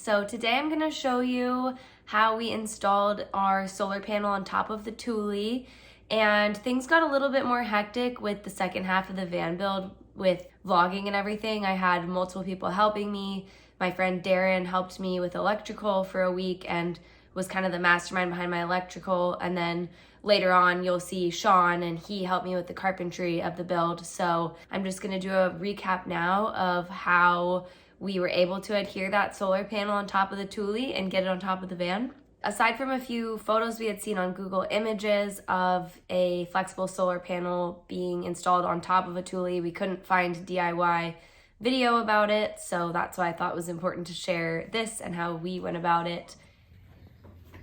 So today I'm gonna show you how we installed our solar panel on top of the Thule, and things got a little bit more hectic with the second half of the van build with vlogging and everything. I had multiple people helping me. My friend Darren helped me with electrical for a week and was kind of the mastermind behind my electrical, and then later on you'll see Sean, and he helped me with the carpentry of the build. So I'm just gonna do a recap now of how we were able to adhere that solar panel on top of the Thule and get it on top of the van. Aside from a few photos we had seen on Google Images of a flexible solar panel being installed on top of a Thule, we couldn't find DIY video about it, so that's why I thought it was important to share this and how we went about it.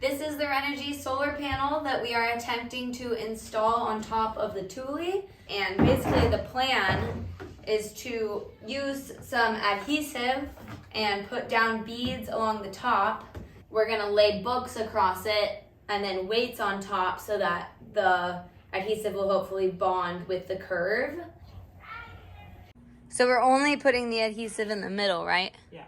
This is the Renogy solar panel that we are attempting to install on top of the Thule, and basically the plan is to use some adhesive and put down beads along the top. We're gonna lay books across it and then weights on top so that the adhesive will hopefully bond with the curve. So we're only putting the adhesive in the middle, right? Yeah.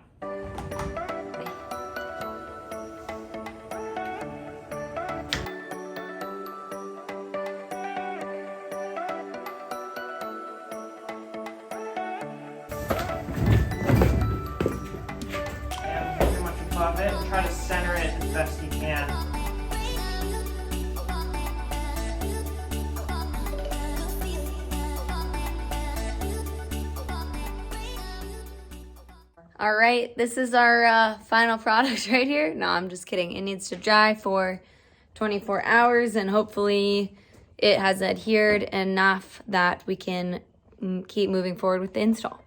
Above it, try to center it as best you can. All right, this is our final product right here. No, I'm just kidding. It needs to dry for 24 hours and hopefully it has adhered enough that we can keep moving forward with the install.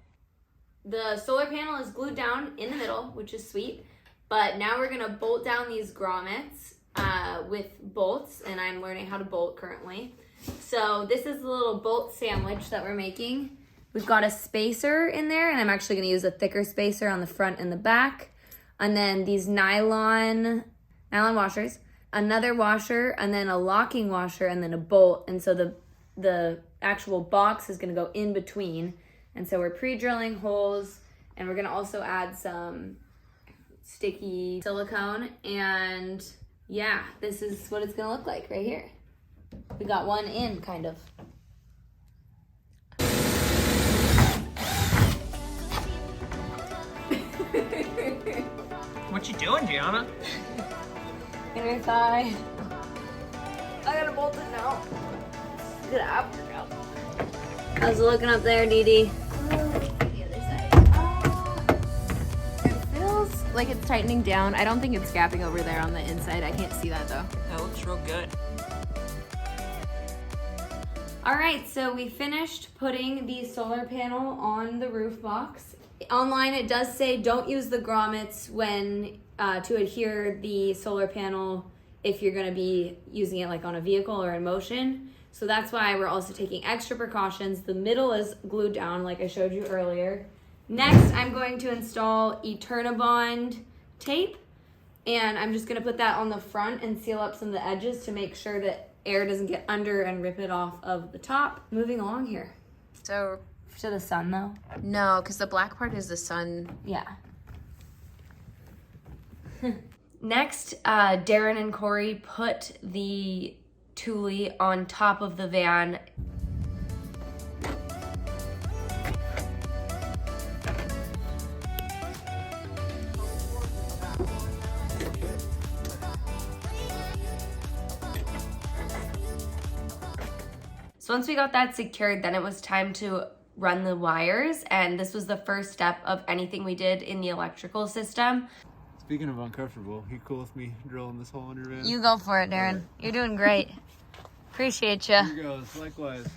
The solar panel is glued down in the middle, which is sweet. But now we're gonna bolt down these grommets with bolts, and I'm learning how to bolt currently. So this is the little bolt sandwich that we're making. We've got a spacer in there, and I'm actually gonna use a thicker spacer on the front and the back. And then these nylon washers, another washer, and then a locking washer, and then a bolt. And so the actual box is gonna go in between. And so we're pre-drilling holes, and we're gonna also add some sticky silicone, and yeah, this is what it's gonna look like right here. We got one in, kind of. What you doing, Gianna? Inner thigh. I gotta bolt it now. Get after it out. How's it looking up there, Dee Dee? Like it's tightening down. I don't think it's gapping over there on the inside. I can't see that though. That looks real good. All right, so we finished putting the solar panel on the roof box. Online it does say don't use the grommets when to adhere the solar panel if you're gonna be using it like on a vehicle or in motion. So that's why we're also taking extra precautions. The middle is glued down like I showed you earlier. Next, I'm going to install EternaBond tape, and I'm just gonna put that on the front and seal up some of the edges to make sure that air doesn't get under and rip it off of the top. Moving along here. So To the sun though? no, because the black part is the sun. Yeah. Next, Darren and Kory put the Thule on top of the van. So once we got that secured, then it was time to run the wires, and this was the first step of anything we did in the electrical system. Speaking of uncomfortable, you cool with me drilling this hole in your van? You go for it, Darren. You're doing great. Appreciate you. Here goes, likewise.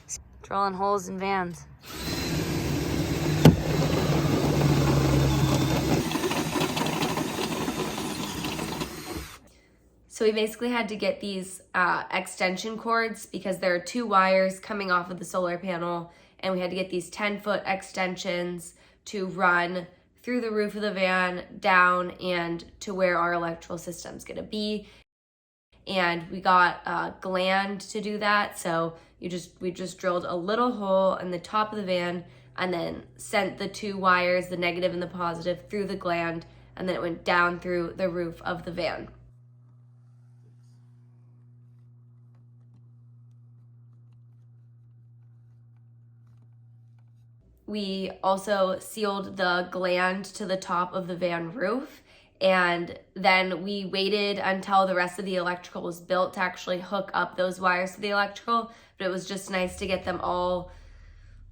Drilling holes in vans. So we basically had to get these extension cords because there are two wires coming off of the solar panel, and we had to get these 10-foot extensions to run through the roof of the van down and to where our electrical system's gonna be. And we got a gland to do that. So we just drilled a little hole in the top of the van and then sent the two wires, the negative and the positive, through the gland and then it went down through the roof of the van. We also sealed the gland to the top of the van roof, and then we waited until the rest of the electrical was built to actually hook up those wires to the electrical, but it was just nice to get them all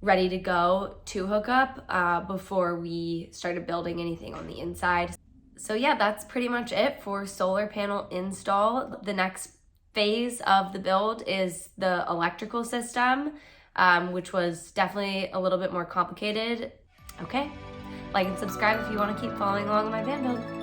ready to go to hook up before we started building anything on the inside. So yeah, that's pretty much it for solar panel install. The next phase of the build is the electrical system, which was definitely a little bit more complicated. Okay, like and subscribe if you want to keep following along on my van build.